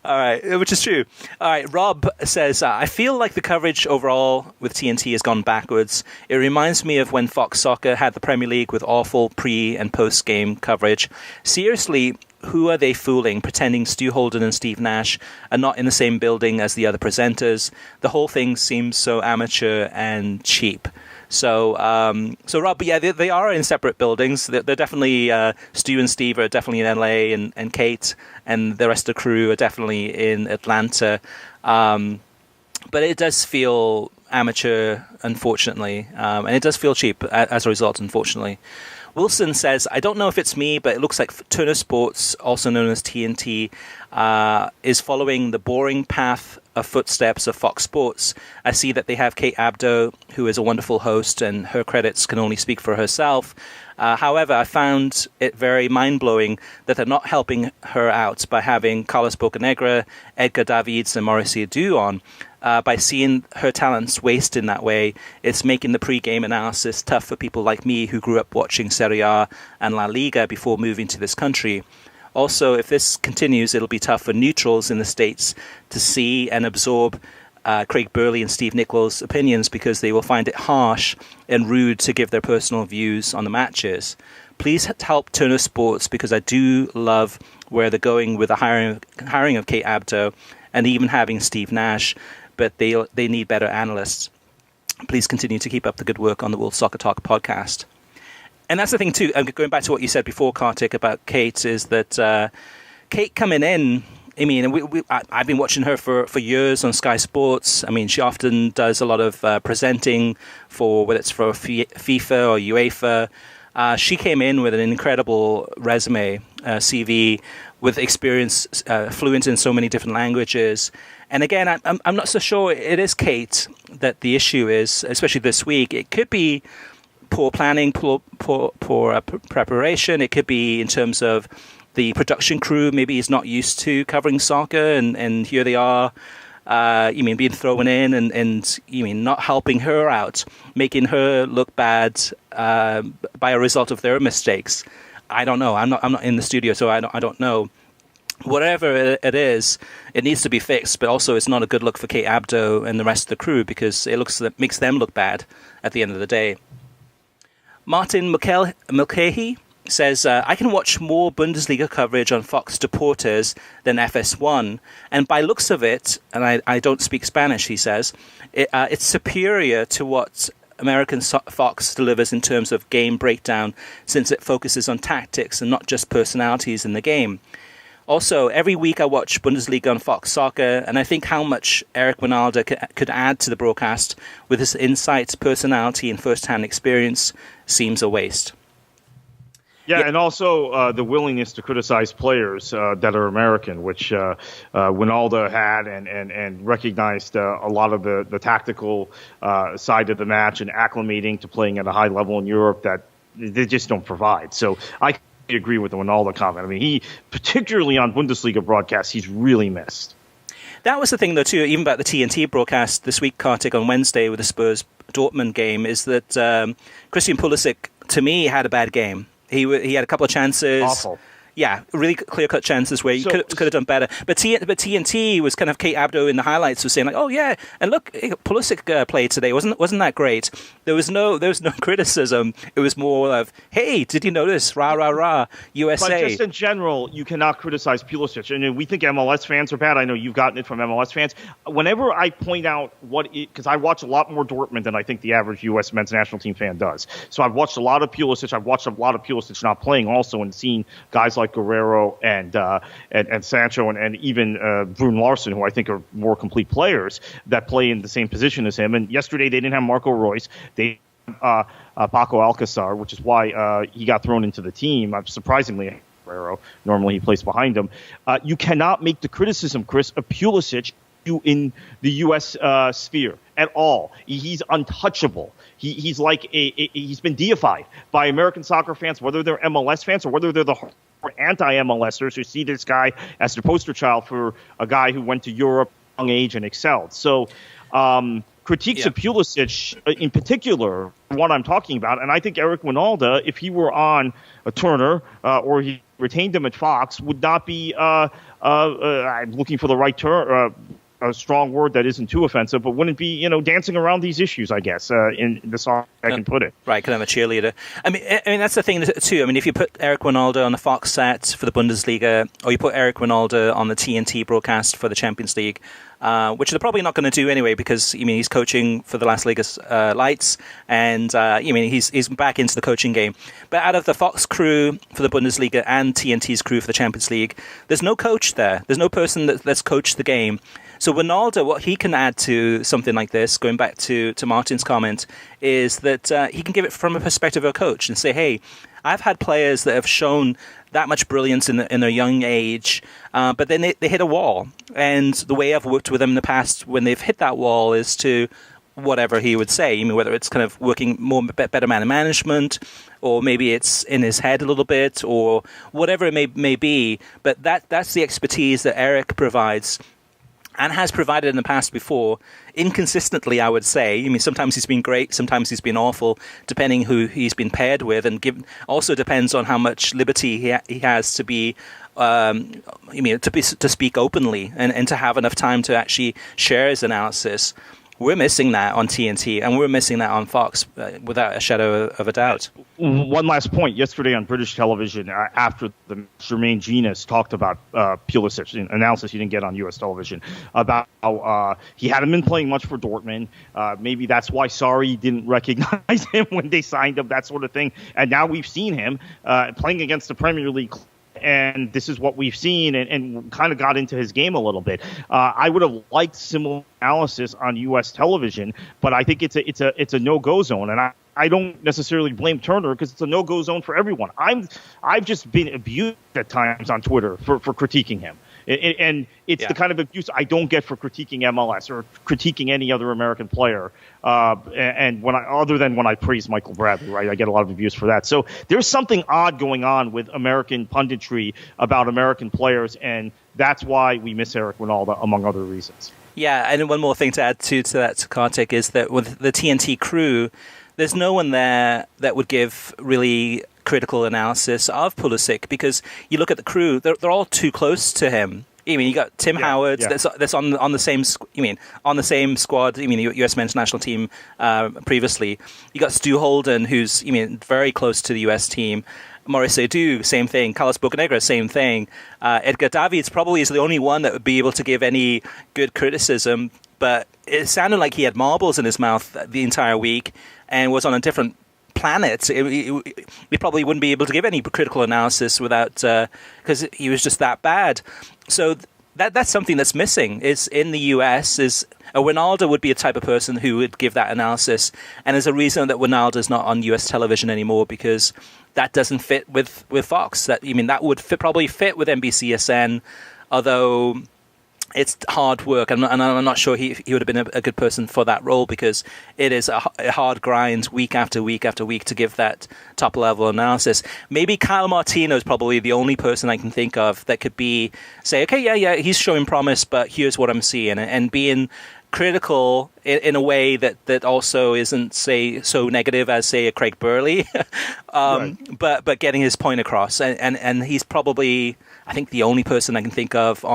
All right, which is true. All right, Rob says, I feel like the coverage overall with TNT has gone backwards. It reminds me of when Fox Soccer had the Premier League with awful pre- and post-game coverage. Seriously, who are they fooling, pretending Stu Holden and Steve Nash are not in the same building as the other presenters? The whole thing seems so amateur and cheap. So Rob, yeah, they are in separate buildings. They're definitely, Stu and Steve are definitely in LA, and Kate and the rest of the crew are definitely in Atlanta. But it does feel amateur, unfortunately, and it does feel cheap as a result, unfortunately. Wilson says, I don't know if it's me, but it looks like Turner Sports, also known as TNT, is following the boring path of footsteps of Fox Sports. I see that they have Kate Abdo, who is a wonderful host, and her credits can only speak for herself. However, I found it very mind-blowing that they're not helping her out by having Carlos Bocanegra, Edgar Davids, and Mauricio Adu on. By seeing her talents waste in that way, it's making the pre-game analysis tough for people like me who grew up watching Serie A and La Liga before moving to this country. Also, if this continues, it'll be tough for neutrals in the States to see and absorb Craig Burley and Steve Nichols' opinions, because they will find it harsh and rude to give their personal views on the matches. Please help Turner Sports, because I do love where they're going with the hiring of Kate Abdo and even having Steve Nash, but they need better analysts. Please continue to keep up the good work on the World Soccer Talk podcast. And that's the thing too, going back to what you said before, Kartik, about Kate, is that Kate coming in, I mean, I've been watching her for years on Sky Sports. I mean, she often does a lot of presenting for, whether it's for FIFA or UEFA. She came in with an incredible resume, CV, with experience, fluent in so many different languages. And again, I'm not so sure it is Kate that the issue is, especially this week. It could be poor planning, poor preparation. It could be in terms of the production crew maybe is not used to covering soccer, and here they are, being thrown in and not helping her out, making her look bad by a result of their mistakes. I don't know. I'm not in the studio, so I don't know. Whatever it is, it needs to be fixed. But also, it's not a good look for Kate Abdo and the rest of the crew, because it makes them look bad at the end of the day. Martin Mulcahy says, I can watch more Bundesliga coverage on Fox Deportes than FS1. And by looks of it, and I don't speak Spanish, he says, it's superior to what American Fox delivers in terms of game breakdown, since it focuses on tactics and not just personalities in the game. Also, every week I watch Bundesliga on Fox Soccer, and I think how much Eric Winalda could add to the broadcast with his insights, personality, and first-hand experience seems a waste. Yeah, and also the willingness to criticize players that are American, which Winalda had and recognized a lot of the tactical side of the match and acclimating to playing at a high level in Europe that they just don't provide. So I agree with the Winalda comment. I mean, he, particularly on Bundesliga broadcasts, he's really missed. That was the thing, though, too, even about the TNT broadcast this week, Kartik, on Wednesday with the Spurs-Dortmund game, is that Christian Pulisic, to me, had a bad game. He had a couple of chances. Awful. Yeah, really clear-cut chances where he could have done better. But TNT was kind of Kate Abdo in the highlights was saying like, oh yeah, and look, Pulisic played today. Wasn't that great? There was no criticism. It was more of, hey, did you notice? Rah rah rah, USA. But just in general, you cannot criticize Pulisic. And we think MLS fans are bad. I know you've gotten it from MLS fans. Whenever I point out because I watch a lot more Dortmund than I think the average U.S. men's national team fan does. So I've watched a lot of Pulisic. I've watched a lot of Pulisic not playing also, and seen guys like Guerrero and Sancho and even Brun Larson, who I think are more complete players that play in the same position as him. And yesterday they didn't have Marco Reus. They Paco Alcácer, which is why he got thrown into the team. Surprisingly, Guerrero. Normally he plays behind him. You cannot make the criticism, Chris, of Pulisic in the U.S. sphere at all. He's untouchable. He's like he's been deified by American soccer fans, whether they're MLS fans or whether they're the anti-MLSers who see this guy as the poster child for a guy who went to Europe at a young age and excelled. So critiques of Pulisic in particular, what I'm talking about, and I think Eric Winalda, if he were on a Turner or he retained him at Fox, would not be I'm looking for the right term. A strong word that isn't too offensive, but wouldn't be, dancing around these issues, I guess, in the song I can put it. Right, kind of a cheerleader. I mean, that's the thing, too. I mean, if you put Eric Winalda on the Fox set for the Bundesliga, or you put Eric Winalda on the TNT broadcast for the Champions League, which they're probably not going to do anyway, because, he's coaching for the Las Vegas Lights, and, he's back into the coaching game. But out of the Fox crew for the Bundesliga and TNT's crew for the Champions League, there's no coach there. There's no person that's coached the game. So Winalda, what he can add to something like this, going back to Martin's comment, is that he can give it from a perspective of a coach and say, hey, I've had players that have shown that much brilliance in their young age, but then they hit a wall. And the way I've worked with them in the past when they've hit that wall is to whatever he would say, whether it's kind of working better man management, or maybe it's in his head a little bit, or whatever it may be. But that's the expertise that Eric provides, and has provided in the past before, inconsistently, I would say. Sometimes he's been great, sometimes he's been awful, depending who he's been paired with, and also depends on how much liberty he has to be, to speak openly and to have enough time to actually share his analysis. We're missing that on TNT, and we're missing that on Fox without a shadow of a doubt. One last point. Yesterday on British television, after the Jermaine Genius talked about Pulisic, an analysis you didn't get on U.S. television, about how he hadn't been playing much for Dortmund. Maybe that's why Sarri didn't recognize him when they signed him, that sort of thing. And now we've seen him playing against the Premier League, and this is what we've seen, and kind of got into his game a little bit. I would have liked similar analysis on U.S. television, but I think it's a no-go zone, and I I don't necessarily blame Turner because it's a no-go zone for everyone. I've just been abused at times on Twitter for critiquing him. And it's the kind of abuse I don't get for critiquing MLS or critiquing any other American player. And other than when I praise Michael Bradley, right? I get a lot of abuse for that. So there's something odd going on with American punditry about American players, and that's why we miss Eric Winalda, among other reasons. Yeah, and one more thing to add to that, Kartik, is that with the TNT crew, there's no one there that would give really critical analysis of Pulisic, because you look at the crew, they're all too close to him. I mean, you got Tim Howard that's on the same. On the same squad. The U.S. men's national team previously. You got Stu Holden, who's very close to the U.S. team. Maurice Edu, same thing. Carlos Bocanegra, same thing. Edgar Davids probably is the only one that would be able to give any good criticism. But it sounded like he had marbles in his mouth the entire week and was on a different planet. We probably wouldn't be able to give any critical analysis without, because he was just that bad. So that's something that's missing. Is in the US is a Winalda would be a type of person who would give that analysis, and there's a reason that Winalda is not on US television anymore, because that doesn't fit with Fox. That would probably fit with NBCSN, although it's hard work, and I'm not sure he would have been a good person for that role, because it is a hard grind week after week after week to give that top level analysis. Maybe Kyle Martino is probably the only person I can think of that could say, okay, he's showing promise, but here's what I'm seeing, and being critical in a way that also isn't, say, so negative as, say, a Craig Burley, right. but getting his point across, and he's probably, I think, the only person I can think of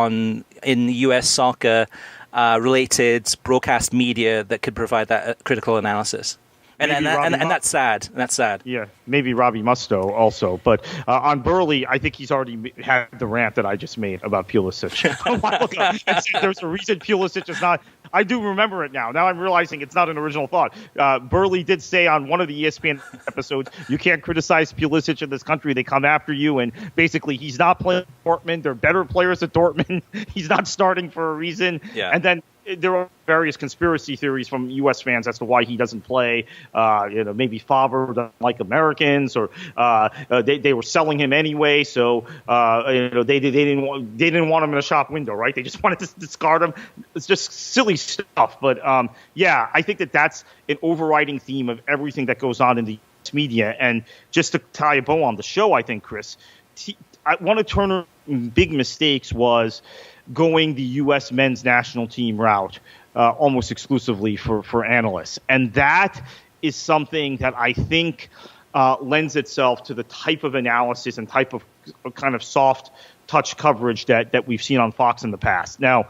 in U.S. soccer related broadcast media that could provide that critical analysis. And that's sad. That's sad. Yeah, maybe Robbie Musto also. But on Burley, I think he's already had the rant that I just made about Pulisic a while ago. There's a reason Pulisic is not. I do remember it now. Now I'm realizing it's not an original thought. Burley did say on one of the ESPN episodes, you can't criticize Pulisic in this country. They come after you. And basically, he's not playing Dortmund. They're better players at Dortmund. He's not starting for a reason. Yeah. And then there are various conspiracy theories from U.S. fans as to why he doesn't play. Maybe Favre doesn't like Americans, or they were selling him anyway, so they didn't want him in a shop window, right? They just wanted to discard him. It's just silly stuff. But I think that's an overriding theme of everything that goes on in the U.S. media. And just to tie a bow on the show, I think, Chris, one of Turner's big mistakes was going the U.S. men's national team route almost exclusively for analysts. And that is something that I think lends itself to the type of analysis and type of kind of soft touch coverage that we've seen on Fox in the past. Now,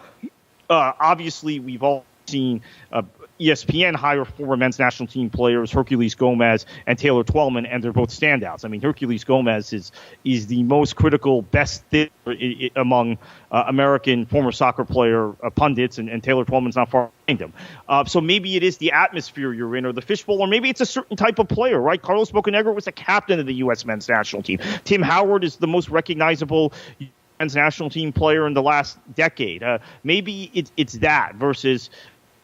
obviously, we've all seen ESPN hire former men's national team players Herculez Gomez and Taylor Twellman, and they're both standouts. I mean, Herculez Gomez is the most critical, best fit among American former soccer player pundits, and Taylor Twellman's not far behind him. So maybe it is the atmosphere you're in, or the fishbowl, or maybe it's a certain type of player, right? Carlos Bocanegra was the captain of the U.S. men's national team. Tim Howard is the most recognizable men's national team player in the last decade. Maybe it's that versus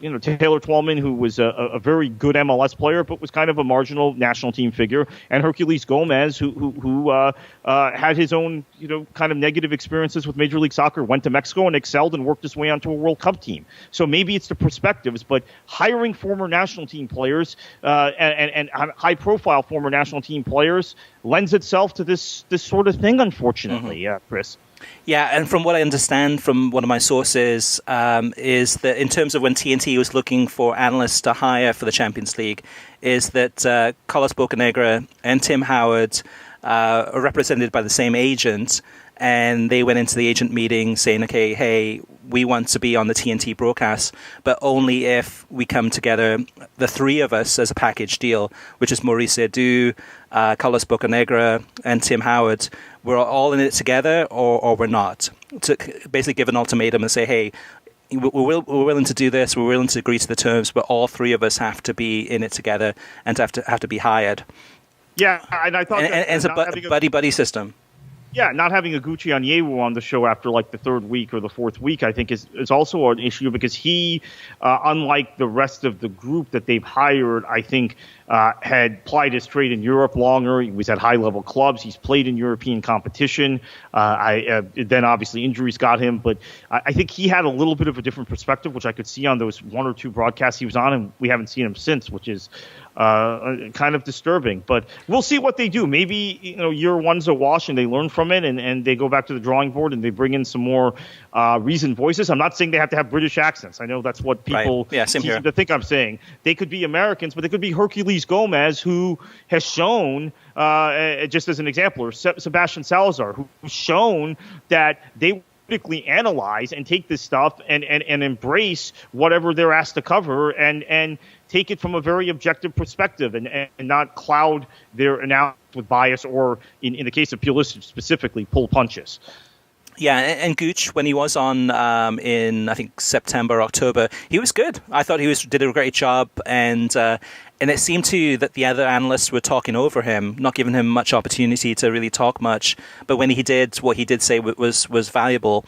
Taylor Twellman, who was a very good MLS player, but was kind of a marginal national team figure, and Herculez Gomez, who had his own, kind of negative experiences with Major League Soccer, went to Mexico and excelled and worked his way onto a World Cup team. So maybe it's the perspectives, but hiring former national team players and high-profile former national team players lends itself to this sort of thing, unfortunately, Chris. Yeah, and from what I understand from one of my sources is that in terms of when TNT was looking for analysts to hire for the Champions League, is that Carlos Bocanegra and Tim Howard are represented by the same agent, and they went into the agent meeting saying, okay, hey, we want to be on the TNT broadcast, but only if we come together, the three of us, as a package deal, which is Maurice Edu, Carlos Bocanegra, and Tim Howard. We're all in it together, or we're not. To basically give an ultimatum and say, hey, we're willing to do this, we're willing to agree to the terms, but all three of us have to be in it together and have to be hired. Yeah, and I thought and it's a buddy-buddy system. Yeah, not having a Gucci Onyewu on the show after like the third week or the fourth week, I think is also an issue because he, unlike the rest of the group that they've hired, I think had plied his trade in Europe longer. He was at high-level clubs. He's played in European competition. Then obviously injuries got him, but I think he had a little bit of a different perspective, which I could see on those one or two broadcasts he was on, and we haven't seen him since, which is kind of disturbing. But we'll see what they do. Maybe year one's a wash and they learn from it and they go back to the drawing board and they bring in some more reasoned voices. I'm not saying they have to have British accents. I know that's what people seem to think I'm saying. They could be Americans, but they could be Herculez Gomez, who has shown, just as an example, or Sebastian Salazar, who's shown that they critically analyze and take this stuff and embrace whatever they're asked to cover and take it from a very objective perspective and not cloud their analysis with bias or, in the case of Pulisic specifically, pull punches. Yeah, and Gooch, when he was on in, I think, September, October, he was good. I thought he did a great job, and it seemed that the other analysts were talking over him, not giving him much opportunity to really talk much. But when he did, what he did say was valuable.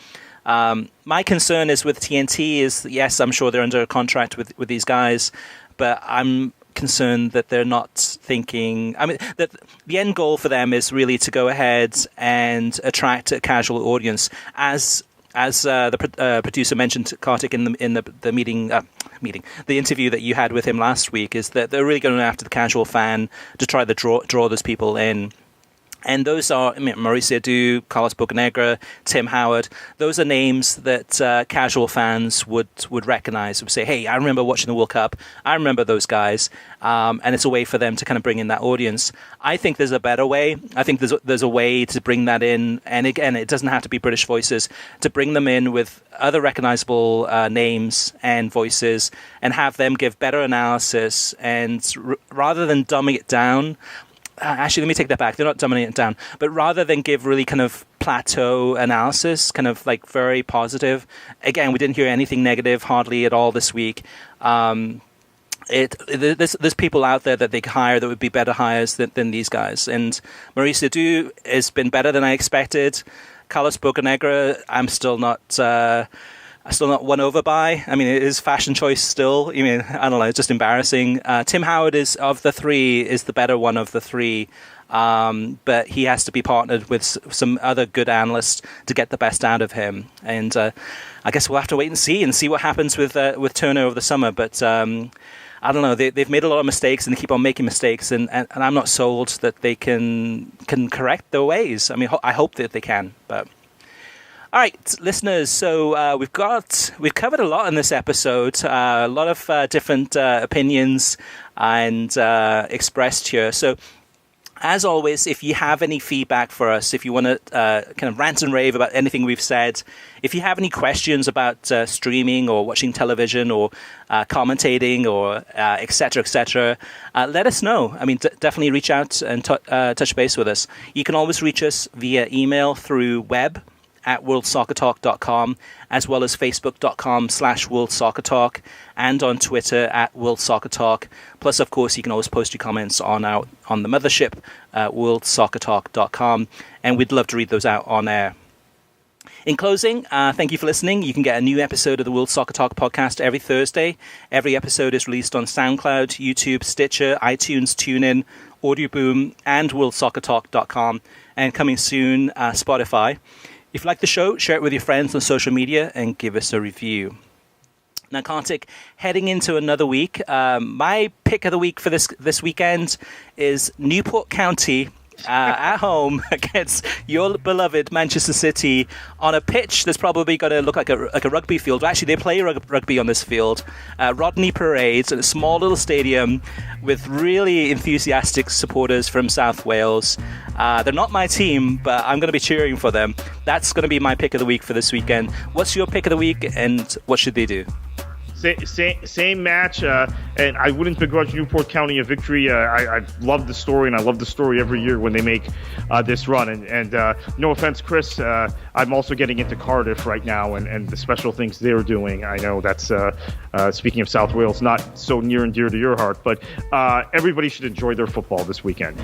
My concern is with TNT is, yes, I'm sure they're under a contract with these guys, but I'm concerned that they're not thinking. I mean, that the end goal for them is really to go ahead and attract a casual audience, as the producer mentioned, Kartik, in the meeting, the interview that you had with him last week, is that they're really going after the casual fan to try to draw those people in. And those are Mauricio Edu, Carlos Bocanegra, Tim Howard. Those are names that casual fans would recognize, would say, hey, I remember watching the World Cup. I remember those guys. And it's a way for them to kind of bring in that audience. I think there's a better way. I think there's a way to bring that in. And again, it doesn't have to be British voices, to bring them in with other recognizable names and voices and have them give better analysis. And rather than dumbing it down, actually, let me take that back. They're not dumbing it down. But rather than give really kind of plateau analysis, kind of like very positive. Again, we didn't hear anything negative hardly at all this week. There's people out there that they could hire that would be better hires than these guys. And Mauricio Edu has been better than I expected. Carlos Bocanegra, I'm still not won over by. I mean, it is fashion choice still. I mean, I don't know, it's just embarrassing. Tim Howard is the better one of the three. But he has to be partnered with some other good analysts to get the best out of him. And I guess we'll have to wait and see what happens with Turner over the summer. But I don't know. They've made a lot of mistakes and they keep on making mistakes. And I'm not sold that they can correct their ways. I mean, I hope that they can, but. All right, listeners, so we've covered a lot in this episode, a lot of different opinions and expressed here. So as always, if you have any feedback for us, if you want to kind of rant and rave about anything we've said, if you have any questions about streaming or watching television or commentating or et cetera, let us know. I mean, definitely reach out and touch base with us. You can always reach us via email through web at worldsoccertalk.com, as well as facebook.com/worldsoccertalk, and on Twitter at worldsoccertalk. Plus, of course, you can always post your comments on the mothership, worldsoccertalk.com, and we'd love to read those out on air. In closing, thank you for listening. You can get a new episode of the World Soccer Talk podcast every Thursday. Every episode is released on SoundCloud, YouTube, Stitcher, iTunes, TuneIn, Audioboom, and worldsoccertalk.com, and coming soon, Spotify. If you like the show, share it with your friends on social media and give us a review. Now, Kartik, heading into another week, my pick of the week for this weekend is Newport County at home against your beloved Manchester City on a pitch that's probably going to look like a rugby field. Actually, they play rugby on this field. Rodney Parade, a small little stadium with really enthusiastic supporters from South Wales. They're not my team, but I'm going to be cheering for them. That's going to be my pick of the week for this weekend. What's your pick of the week, and what should they do? Same match, and I wouldn't begrudge Newport County a victory. I love the story, and I love the story every year when they make this run. And no offense, Chris, I'm also getting into Cardiff right now and the special things they're doing. I know that's, speaking of South Wales, not so near and dear to your heart, but everybody should enjoy their football this weekend.